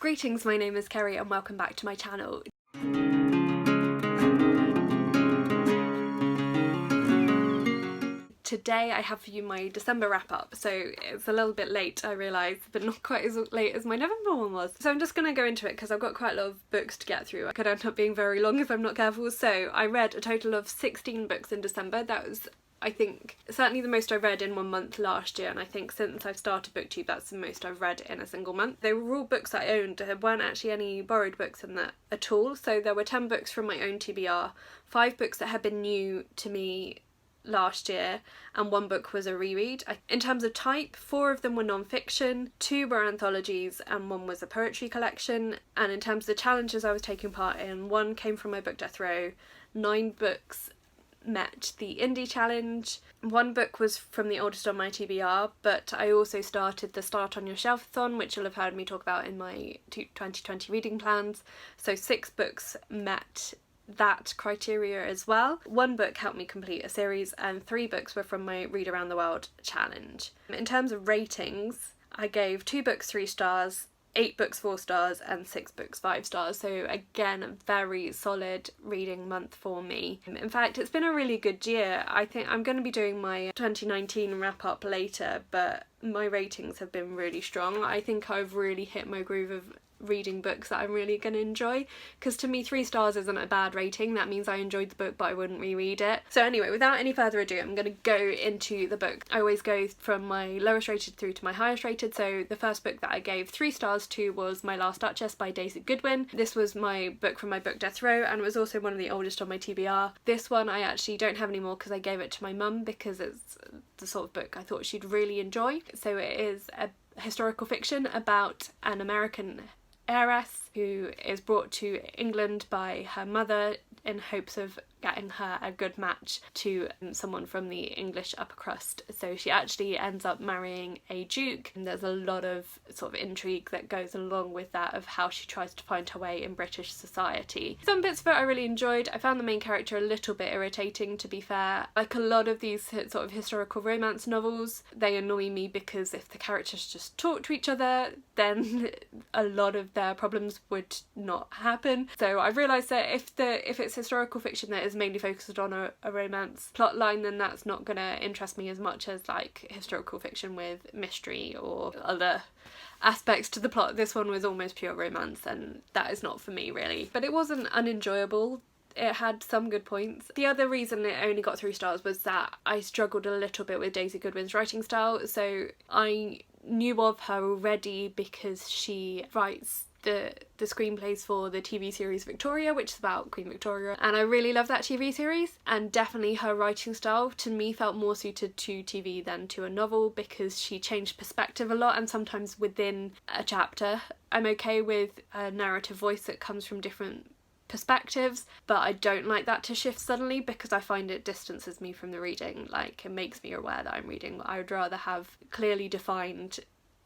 Greetings, my name is Kerry and welcome back to my channel. Today I have for you my December wrap up, so it's a little bit late, I realise, but not quite as late as my November one was. So I'm just going to go into it because I've got quite a lot of books to get through. I could end up being very long if I'm not careful. So I read a total of 16 books in December. That was, I think, certainly the most I read in 1 month last year, and I think since I've started BookTube that's the most I've read in a single month. They were all books I owned. There weren't actually any borrowed books in that at all, so there were 10 books from my own TBR, 5 books that had been new to me last year, and 1 book was a reread. In terms of type, 4 of them were non-fiction, 2 were anthologies, and 1 was a poetry collection. And in terms of the challenges I was taking part in, 1 came from my book Death Row, 9 books met the indie challenge, 1 book was from the oldest on my TBR, but I also started the Start on Your Shelf-a-thon, which you'll have heard me talk about in my 2020 reading plans, so 6 books met that criteria as well. 1 book helped me complete a series and 3 books were from my Read Around the World challenge. In terms of ratings, I gave 2 books 3 stars, 8 books 4 stars and 6 books 5 stars, so again a very solid reading month for me. In fact, it's been a really good year. I think I'm going to be doing my 2019 wrap up later, but my ratings have been really strong. I think I've really hit my groove of reading books that I'm really going to enjoy, because to me 3 stars isn't a bad rating. That means I enjoyed the book but I wouldn't reread it. So anyway, without any further ado, I'm going to go into the book. I always go from my lowest rated through to my highest rated, so the first book that I gave 3 stars to was My Last Duchess by Daisy Goodwin. This was my book from my book Death Row and it was also one of the oldest on my TBR. This one I actually don't have anymore because I gave it to my mum because it's the sort of book I thought she'd really enjoy. So it is a historical fiction about an American heiress who is brought to England by her mother in hopes of getting her a good match to someone from the English upper crust. So she actually ends up marrying a duke, and there's a lot of sort of intrigue that goes along with that of how she tries to find her way in British society. Some bits of it I really enjoyed. I found the main character a little bit irritating, to be fair. Like a lot of these sort of historical romance novels, they annoy me because if the characters just talk to each other, then a lot of their problems would not happen. So I realised that if it's historical fiction that is mainly focused on a romance plot line, then that's not gonna interest me as much as like historical fiction with mystery or other aspects to the plot. This one was almost pure romance and that is not for me really. But it wasn't unenjoyable. It had some good points. The other reason it only got 3 stars was that I struggled a little bit with Daisy Goodwin's writing style. So I knew of her already because she writes the screenplays for the TV series Victoria, which is about Queen Victoria, and I really love that TV series, and definitely her writing style to me felt more suited to TV than to a novel because she changed perspective a lot and sometimes within a chapter. I'm okay with a narrative voice that comes from different perspectives, but I don't like that to shift suddenly because I find it distances me from the reading. Like, it makes me aware that I'm reading. I would rather have clearly defined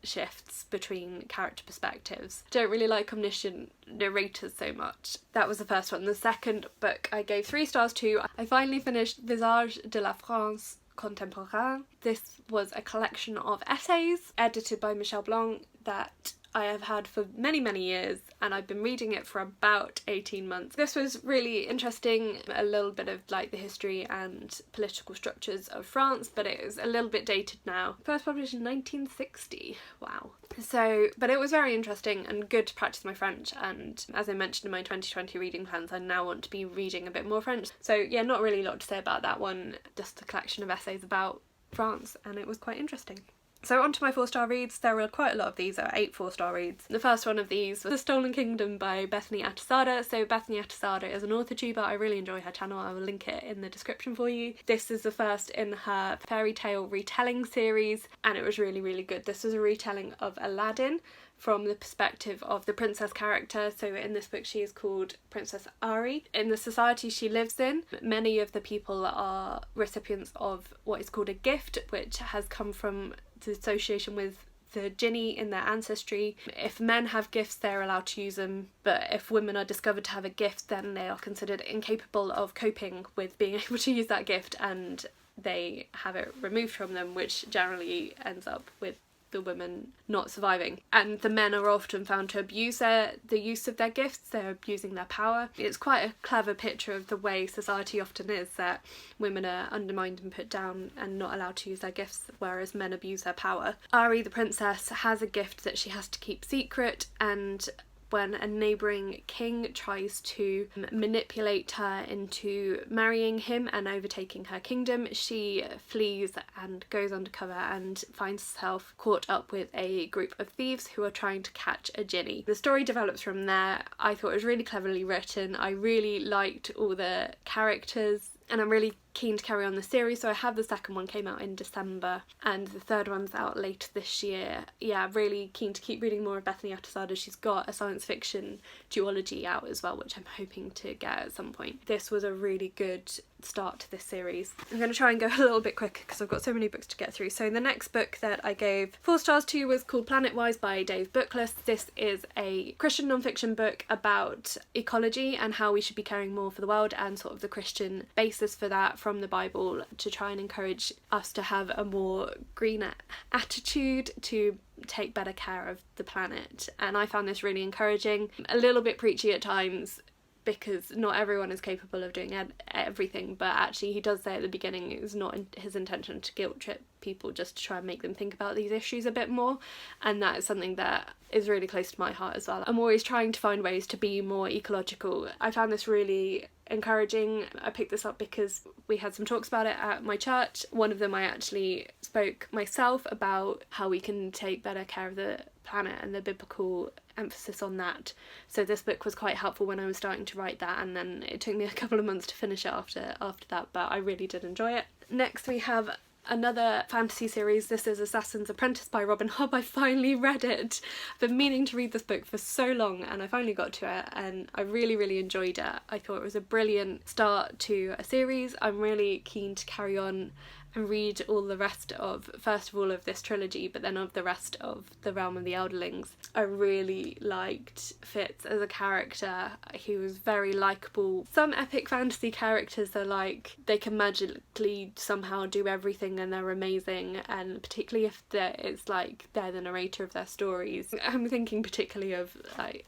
shifts between character perspectives. Don't really like omniscient narrators so much. That was the first one. The second book I gave 3 stars to. I finally finished Visages de la France Contemporaine. This was a collection of essays edited by Michel Blanc that I have had for many years, and I've been reading it for about 18 months. This was really interesting, a little bit of like the history and political structures of France, but it is a little bit dated now. First published in 1960, wow. So, but it was very interesting and good to practice my French, and as I mentioned in my 2020 reading plans, I now want to be reading a bit more French. So yeah, not really a lot to say about that one, just a collection of essays about France, and it was quite interesting. So on to my 4-star reads. There were quite a lot of these, there were 8 4-star reads. The first one of these was The Stolen Kingdom by Bethany Atazadeh. So Bethany Atazadeh is an author tuber. I really enjoy her channel. I will link it in the description for you. This is the first in her fairy tale retelling series, and it was really good. This was a retelling of Aladdin from the perspective of the princess character. So in this book she is called Princess Ari. In the society she lives in, many of the people are recipients of what is called a gift, which has come from the association with the Jinni in their ancestry. If men have gifts, they're allowed to use them, but if women are discovered to have a gift, then they are considered incapable of coping with being able to use that gift, and they have it removed from them, which generally ends up with the women not surviving. And the men are often found to abuse the use of their gifts, they're abusing their power. It's quite a clever picture of the way society often is, that women are undermined and put down and not allowed to use their gifts, whereas men abuse their power. Ari, the princess, has a gift that she has to keep secret, and when a neighbouring king tries to manipulate her into marrying him and overtaking her kingdom, she flees and goes undercover and finds herself caught up with a group of thieves who are trying to catch a genie. The story develops from there. I thought it was really cleverly written. I really liked all the characters, and I'm really keen to carry on the series. So I have the second one, came out in December, and the third one's out later this year. Yeah, really keen to keep reading more of Bethany Atazadeh. She's got a science fiction duology out as well, which I'm hoping to get at some point. This was a really good start to this series. I'm going to try and go a little bit quicker because I've got so many books to get through. So the next book that I gave 4 stars to was called Planetwise by Dave Bookless. This is a Christian non-fiction book about ecology and how we should be caring more for the world, and sort of the Christian basis for that from the Bible, to try and encourage us to have a more greener attitude, to take better care of the planet. And I found this really encouraging, a little bit preachy at times, because not everyone is capable of doing everything, but actually he does say at the beginning it was not his intention to guilt trip people, just to try and make them think about these issues a bit more, and that is something that is really close to my heart as well. I'm always trying to find ways to be more ecological. I found this really encouraging. I picked this up because we had some talks about it at my church. One of them I actually spoke myself about how we can take better care of the planet and the biblical emphasis on that. So this book was quite helpful when I was starting to write that, and then it took me a couple of months to finish it after that, but I really did enjoy it. Next we have another fantasy series. This is Assassin's Apprentice by Robin Hobb. I finally read it. I've been meaning to read this book for so long, and I finally got to it, and I really enjoyed it. I thought it was a brilliant start to a series. I'm really keen to carry on and read all the rest of, first of all, of this trilogy, but then of the rest of the Realm of the Elderlings. I really liked Fitz as a character. He was very likeable. Some epic fantasy characters are like, they can magically somehow do everything and they're amazing, and particularly if it's like they're the narrator of their stories. I'm thinking particularly of like,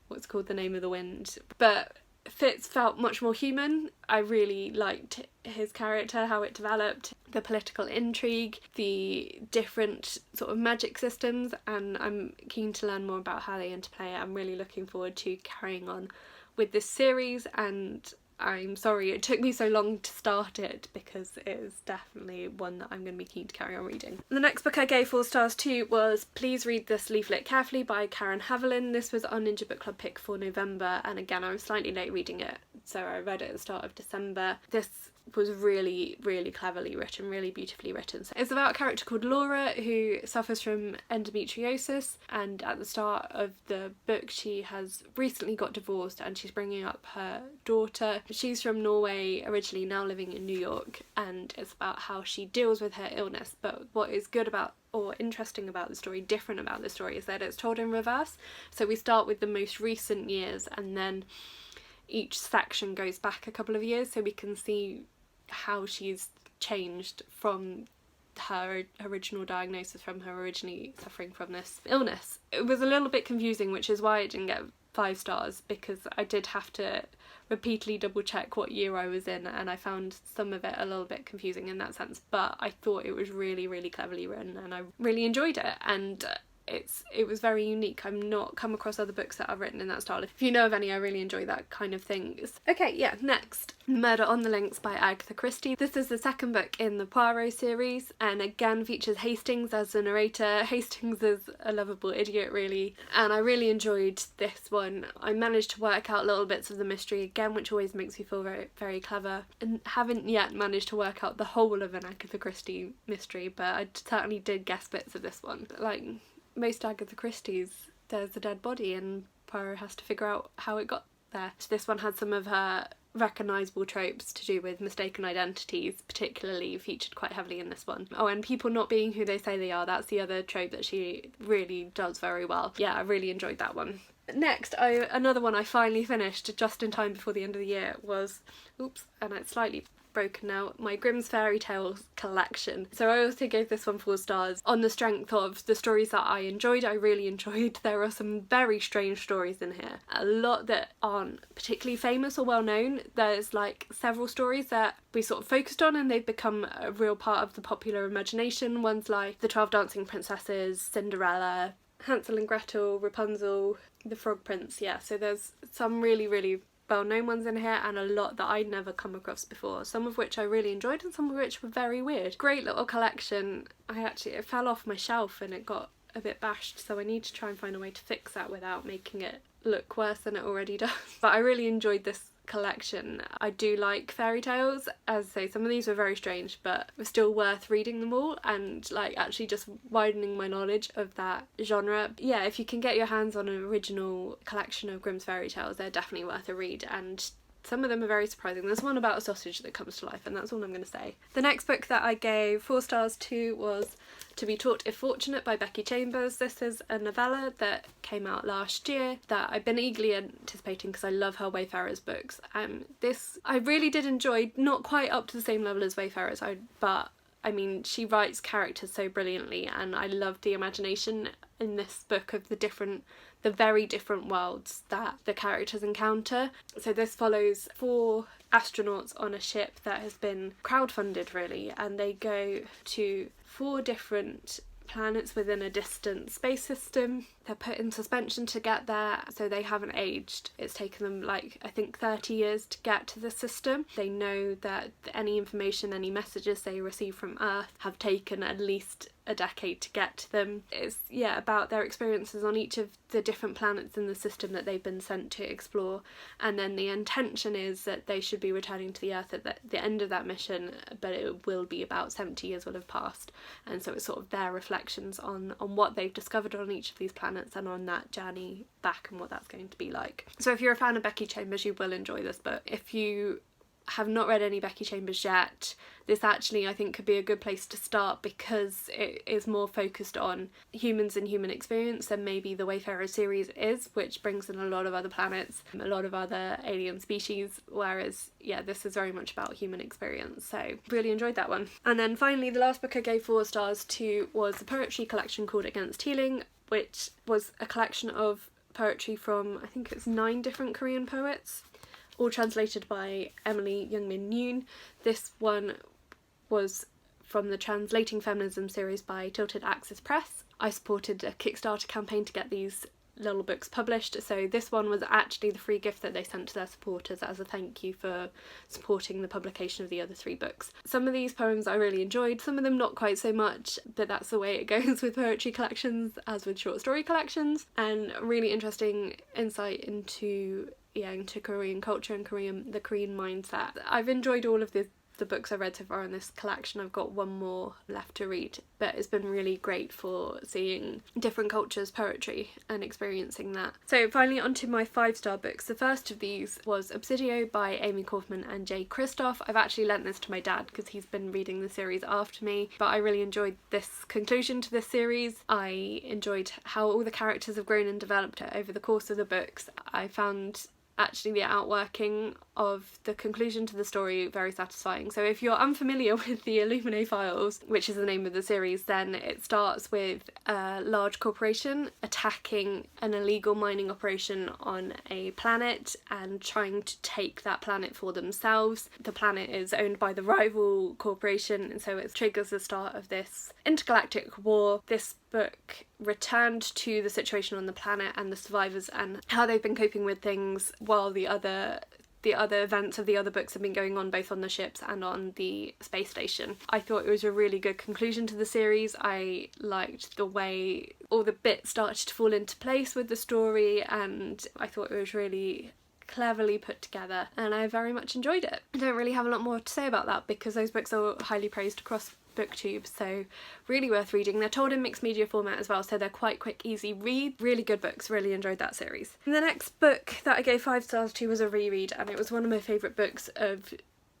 what's called The Name of the Wind. But Fitz felt much more human. I really liked his character, how it developed, the political intrigue, the different sort of magic systems, and I'm keen to learn more about how they interplay. I'm really looking forward to carrying on with this series, and I'm sorry it took me so long to start it, because it is definitely one that I'm going to be keen to carry on reading. The next book I gave 4 stars to was Please Read This Leaflet Carefully by Karen Havelin. This was our Ninja Book Club pick for November, and again I was slightly late reading it, so I read it at the start of December. This was really cleverly written, really beautifully written. So it's about a character called Laura who suffers from endometriosis, and at the start of the book she has recently got divorced and she's bringing up her daughter. She's from Norway originally, now living in New York, and it's about how she deals with her illness. But what is good about, or interesting about the story, different about the story, is that it's told in reverse. So we start with the most recent years, and then each section goes back a couple of years, so we can see how she's changed from her original diagnosis, from her originally suffering from this illness. It was a little bit confusing, which is why it didn't get 5 stars, because I did have to repeatedly double check what year I was in, and I found some of it a little bit confusing in that sense, but I thought it was really cleverly written and I really enjoyed it, and it was very unique. I've not come across other books that I've written in that style. If you know of any, I really enjoy that kind of thing. Okay, yeah, next, Murder on the Links by Agatha Christie. This is the second book in the Poirot series, and again features Hastings as the narrator. Hastings is a lovable idiot, really, and I really enjoyed this one. I managed to work out little bits of the mystery again, which always makes me feel very clever, and haven't yet managed to work out the whole of an Agatha Christie mystery, but I certainly did guess bits of this one. Like most Agatha Christie's, there's a dead body and Poirot has to figure out how it got there. So this one had some of her recognisable tropes to do with mistaken identities, particularly featured quite heavily in this one. Oh, and people not being who they say they are, that's the other trope that she really does very well. Yeah, I really enjoyed that one. Next, another one I finally finished just in time before the end of the year was, and it's slightly broken out my Grimm's Fairytales collection. So I also gave this one 4 stars on the strength of the stories that I enjoyed. I really enjoyed. There are some very strange stories in here. A lot that aren't particularly famous or well known. There's like several stories that we sort of focused on and they've become a real part of the popular imagination. Ones like The 12 Dancing Princesses, Cinderella, Hansel and Gretel, Rapunzel, The Frog Prince. Yeah, so there's some really well-known ones in here and a lot that I'd never come across before, some of which I really enjoyed and some of which were very weird. Great little collection. It fell off my shelf and it got a bit bashed, so I need to try and find a way to fix that without making it look worse than it already does. But I really enjoyed this collection. I do like fairy tales. As I say, some of these were very strange but were still worth reading them all and like actually just widening my knowledge of that genre. Yeah, if you can get your hands on an original collection of Grimm's fairy tales, they're definitely worth a read, and some of them are very surprising. There's one about a sausage that comes to life and that's all I'm going to say. The next book that I gave 4 stars to was To Be Taught If Fortunate by Becky Chambers. This is a novella that came out last year that I've been eagerly anticipating because I love her Wayfarers books. This I really did enjoy, not quite up to the same level as Wayfarers, but I mean, she writes characters so brilliantly and I loved the imagination in this book of the very different worlds that the characters encounter. So this follows 4 astronauts on a ship that has been crowdfunded really, and they go to 4 different planets within a distant space system. They're put in suspension to get there, so they haven't aged. It's taken them like I think 30 years to get to the system. They know that any information, any messages they receive from Earth have taken at least a decade to get to them. It's about their experiences on each of the different planets in the system that they've been sent to explore, and then the intention is that they should be returning to the Earth at the end of that mission, but it will be about 70 years will have passed, and so it's sort of their reflections on what they've discovered on each of these planets and on that journey back and what that's going to be like. So if you're a fan of Becky Chambers, you will enjoy this book. If you have not read any Becky Chambers yet, this actually I think could be a good place to start because it is more focused on humans and human experience than maybe the Wayfarer series is, which brings in a lot of other planets, a lot of other alien species, whereas this is very much about human experience. So really enjoyed that one. And then finally the last book I gave 4 stars to was a poetry collection called Against Healing, which was a collection of poetry from I think it's 9 different Korean poets, all translated by Emily Jungmin Yoon. This one was from the Translating Feminism series by Tilted Axis Press. I supported a Kickstarter campaign to get these little books published, so this one was actually the free gift that they sent to their supporters as a thank you for supporting the publication of the other 3 books. Some of these poems I really enjoyed, some of them not quite so much, but that's the way it goes with poetry collections as with short story collections, and really interesting insight into Korean culture and the Korean mindset. I've enjoyed all of the books I've read so far in this collection. I've got 1 more left to read, but it's been really great for seeing different cultures' poetry and experiencing that. So finally onto my 5-star books. The first of these was Obsidio by Amie Kaufman and Jay Kristoff. I've actually lent this to my dad because he's been reading the series after me, but I really enjoyed this conclusion to this series. I enjoyed how all the characters have grown and developed over the course of the books. I found actually the outworking of the conclusion to the story very satisfying. So if you're unfamiliar with the Illuminae Files, which is the name of the series, then it starts with a large corporation attacking an illegal mining operation on a planet and trying to take that planet for themselves. The planet is owned by the rival corporation, and so it triggers the start of this intergalactic war. This book returned to the situation on the planet and the survivors and how they've been coping with things while the other events of the other books have been going on, both on the ships and on the space station. I thought it was a really good conclusion to the series. I liked the way all the bits started to fall into place with the story, and I thought it was really cleverly put together, and I very much enjoyed it. I don't really have a lot more to say about that because those books are highly praised across booktube, so really worth reading. They're told in mixed media format as well, so they're quite quick, easy read. Really good books, really enjoyed that series. And the next book that I gave 5 stars to was a reread, and it was one of my favourite books of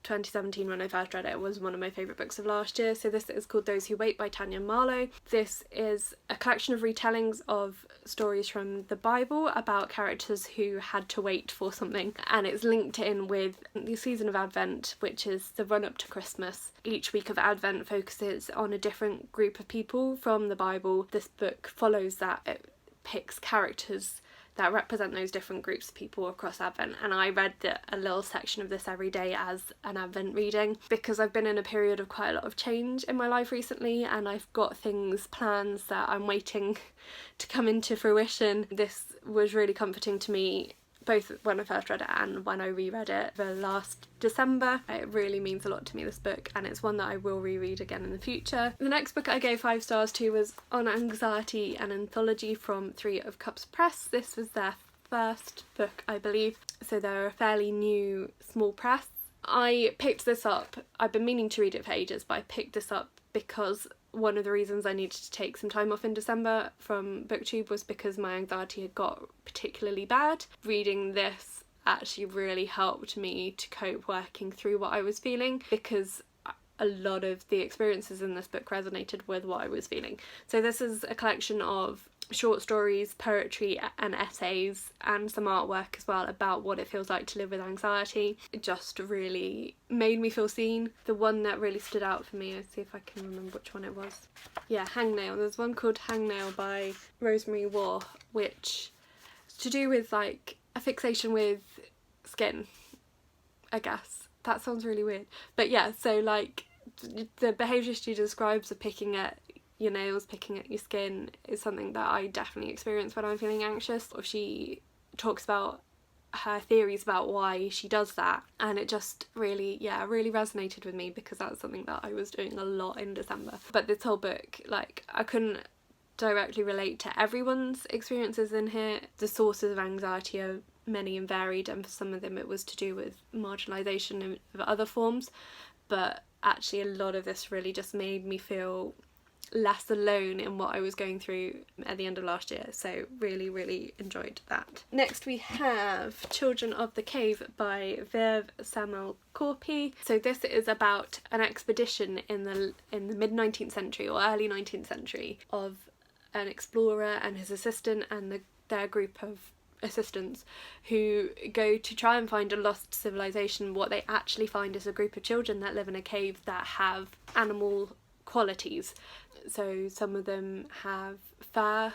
2017 when I first read it. It was one of my favourite books of last year. So this is called Those Who Wait by Tayna and Marlow. This is a collection of retellings of stories from the Bible about characters who had to wait for something, and it's linked in with the season of Advent, which is the run up to Christmas. Each week of Advent focuses on a different group of people from the Bible. This book follows that. It picks characters that represent those different groups of people across Advent, and I read a little section of this every day as an Advent reading because I've been in a period of quite a lot of change in my life recently, and I've got plans that I'm waiting to come into fruition. This was really comforting to me, both when I first read it and when I reread it the last December. It really means a lot to me, this book, and it's one that I will reread again in the future. The next book I gave 5 stars to was On Anxiety, an anthology from 3 of Cups Press. This was their first book, I believe, so they're a fairly new small press. I picked this up, I've been meaning to read it for ages, but I picked this up because one of the reasons I needed to take some time off in December from BookTube was because my anxiety had got particularly bad. Reading this actually really helped me to cope working through what I was feeling, because a lot of the experiences in this book resonated with what I was feeling. So this is a collection of short stories, poetry and essays, and some artwork as well about what it feels like to live with anxiety. It just really made me feel seen. The one that really stood out for me, let's see if I can remember which one it was. Yeah, Hangnail. There's one called Hangnail by Rosemary Waugh, which is to do with like a fixation with skin, I guess. That sounds really weird. But yeah, so like the behaviour she describes of picking at your nails, picking at your skin, is something that I definitely experience when I'm feeling anxious. Or she talks about her theories about why she does that, and it just really resonated with me because that's something that I was doing a lot in December. But this whole book, like, I couldn't directly relate to everyone's experiences in here. The sources of anxiety are many and varied, and for some of them it was to do with marginalisation of other forms, but actually a lot of this really just made me feel less alone in what I was going through at the end of last year, so really enjoyed that. Next we have Children of the Cave by Virve Sammalkorpi. So this is about an expedition in the mid-19th century or early 19th century of an explorer and his assistant and their group of assistants who go to try and find a lost civilization. What they actually find is a group of children that live in a cave that have animal qualities. So some of them have fur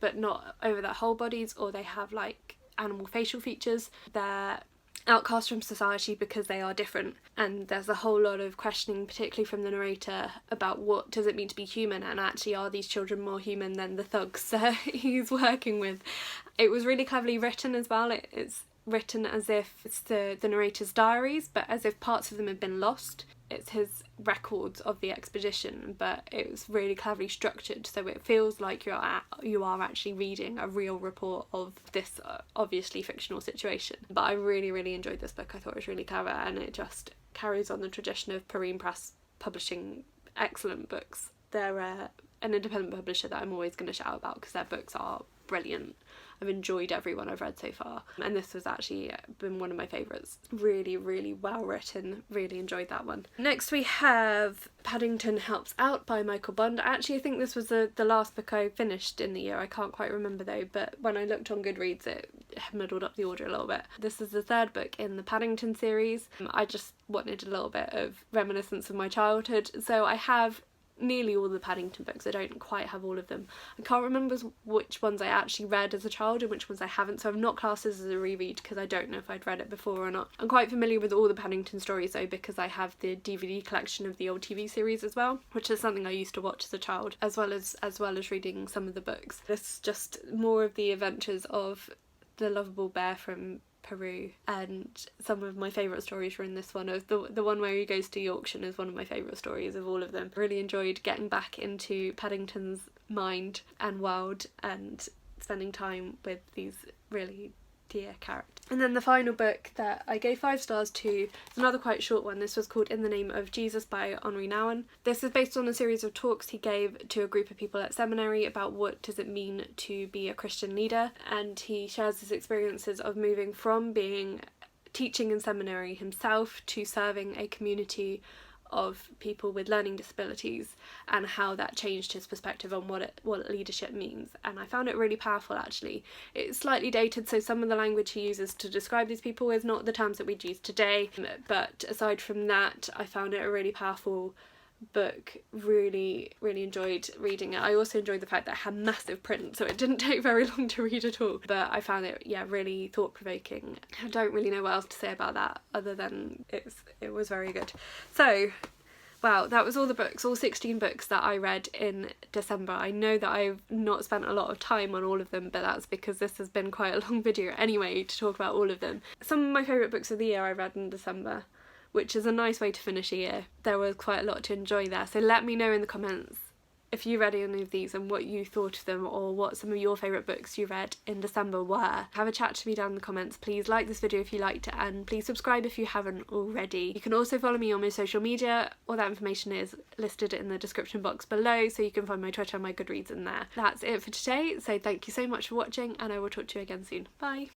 but not over their whole bodies, or they have like animal facial features. They're outcast from society because they are different, and there's a whole lot of questioning, particularly from the narrator, about what does it mean to be human, and actually are these children more human than the thugs that he's working with. It was really cleverly written as well. It's written as if it's the narrator's diaries, but as if parts of them have been lost. It's his records of the expedition, but it was really cleverly structured, so it feels like you are actually reading a real report of this obviously fictional situation. But I really enjoyed this book. I thought it was really clever, and it just carries on the tradition of Perrine Press publishing excellent books. They're an independent publisher that I'm always going to shout about because their books are brilliant. I've enjoyed every one I've read so far, and this was actually been one of my favourites. Really well written, really enjoyed that one. Next we have Paddington Helps Out by Michael Bond. Actually, I think this was the last book I finished in the year. I can't quite remember though, but when I looked on Goodreads it muddled up the order a little bit. This is the 3rd book in the Paddington series. I just wanted a little bit of reminiscence of my childhood, so I have nearly all the Paddington books. I don't quite have all of them. I can't remember which ones I actually read as a child and which ones I haven't, so I'm not classed as a reread because I don't know if I'd read it before or not. I'm quite familiar with all the Paddington stories though because I have the DVD collection of the old TV series as well, which is something I used to watch as a child, as well as reading some of the books. This is just more of the adventures of the lovable bear from Peru, and some of my favourite stories were in this one. The one where he goes to Yorkshire is one of my favourite stories of all of them. Really enjoyed getting back into Paddington's mind and world and spending time with these really dear characters. And then the final book that I gave 5 stars to is another quite short one. This was called In the Name of Jesus by Henri Nouwen. This is based on a series of talks he gave to a group of people at seminary about what does it mean to be a Christian leader, and he shares his experiences of moving from being teaching in seminary himself to serving a community of people with learning disabilities, and how that changed his perspective on what leadership means. And I found it really powerful actually. It's slightly dated, so some of the language he uses to describe these people is not the terms that we'd use today, but aside from that I found it a really powerful book. Really enjoyed reading it. I also enjoyed the fact that it had massive print, so it didn't take very long to read at all, but I found it really thought-provoking. I don't really know what else to say about that other than it was very good. So wow, that was all the books, all 16 books that I read in December. I know that I've not spent a lot of time on all of them, but that's because this has been quite a long video anyway to talk about all of them. Some of my favourite books of the year I read in December, which is a nice way to finish a year. There was quite a lot to enjoy there, so let me know in the comments if you read any of these and what you thought of them, or what some of your favourite books you read in December were. Have a chat to me down in the comments. Please like this video if you liked it, and please subscribe if you haven't already. You can also follow me on my social media. All that information is listed in the description box below, so you can find my Twitter and my Goodreads in there. That's it for today, so thank you so much for watching, and I will talk to you again soon. Bye!